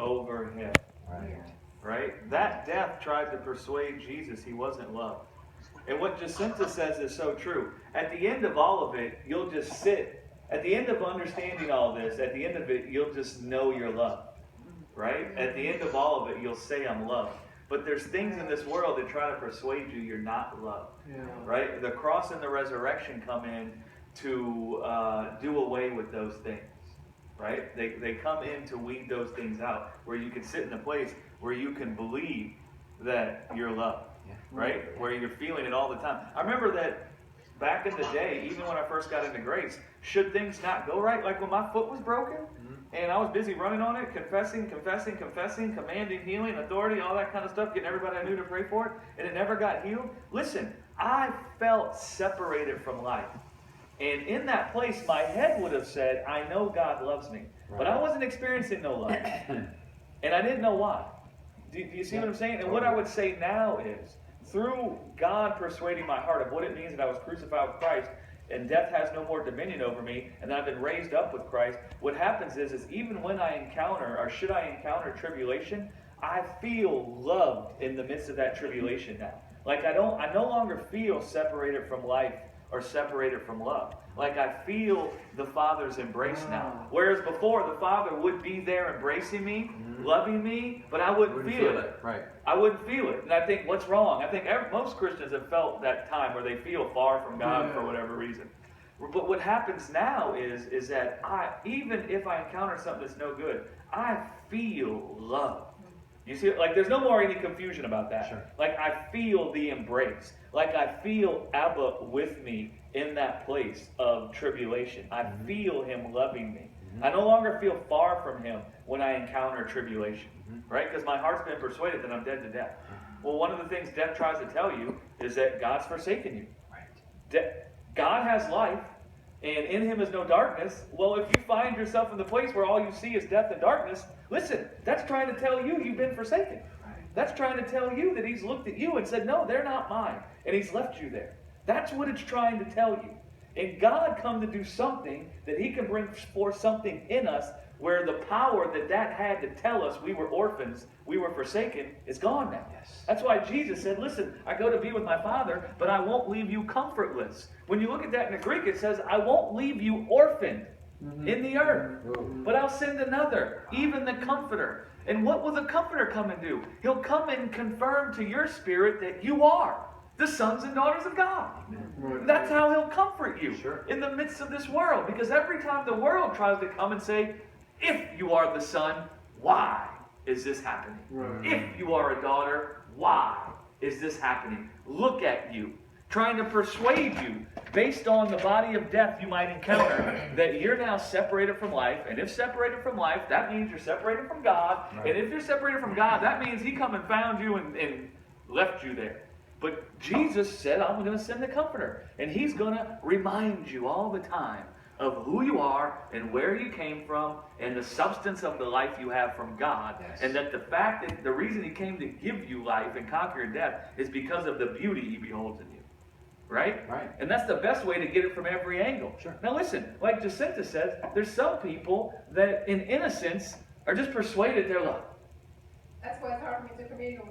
over him. Right? That death tried to persuade Jesus he wasn't loved. And what Jacinta says is so true. At the end of all of it, you'll just sit. At the end of understanding all this, at the end of it, you'll just know you're loved. Right? At the end of all of it, you'll say, I'm loved. But there's things in this world that try to persuade you you're not loved. Right? The cross and the resurrection come in to do away with those things. Right? They come in to weed those things out, where you can sit in a place where you can believe that you're loved. Right? Where you're feeling it all the time. I remember that back in the day, even when I first got into grace, should things not go right, like when my foot was broken, and I was busy running on it, confessing, commanding healing, authority, all that kind of stuff, getting everybody I knew to pray for it, and it never got healed. Listen, I felt separated from life. And in that place, my head would have said, I know God loves me. But I wasn't experiencing no love. And I didn't know why. Do you see what I'm saying? And what I would say now is, through God persuading my heart of what it means that I was crucified with Christ, and death has no more dominion over me, and I've been raised up with Christ, what happens is even when I encounter, or should I encounter tribulation, I feel loved in the midst of that tribulation now. Like I no longer feel separated from life or separated from love. Like I feel the Father's embrace now. Whereas before, the Father would be there embracing me, loving me, but I wouldn't feel it. Right. I wouldn't feel it. And I think, what's wrong? I think most Christians have felt that time where they feel far from God for whatever reason. But what happens now is that even if I encounter something that's no good, I feel love. You see, like there's no more any confusion about that. Sure. Like I feel the embrace. Like I feel Abba with me in that place of tribulation. I feel him loving me. I no longer feel far from him when I encounter tribulation. Right? Because my heart's been persuaded that I'm dead to death. Well, one of the things death tries to tell you is that God's forsaken you. Right. God has life, and in him is no darkness. Well, if you find yourself in the place where all you see is death and darkness, listen, that's trying to tell you you've been forsaken. That's trying to tell you that he's looked at you and said, no, they're not mine. And he's left you there. That's what it's trying to tell you. And God come to do something that he can bring forth something in us where the power that had to tell us we were orphans, we were forsaken, is gone now. Yes. That's why Jesus said, listen, I go to be with my Father, but I won't leave you comfortless. When you look at that in the Greek, it says, I won't leave you orphaned in the earth, but I'll send another, even the Comforter. And what will the Comforter come and do? He'll come and confirm to your spirit that you are the sons and daughters of God. Right. That's how he'll comfort you in the midst of this world. Because every time the world tries to come and say, if you are the son, why is this happening? Right. If you are a daughter, why is this happening? Look at you, trying to persuade you, based on the body of death you might encounter, that you're now separated from life. And if separated from life, that means you're separated from God. Right. And if you're separated from God, that means he come and found you and left you there. But Jesus said, I'm going to send the Comforter. And he's going to remind you all the time of who you are and where you came from and the substance of the life you have from God. Yes. And that the fact that the reason he came to give you life and conquer death is because of the beauty he beholds in you. Right? Right. And that's the best way to get it from every angle. Sure. Now listen, like Jacinta says, there's some people that in innocence are just persuaded they're loved. That's why it's hard for me to communion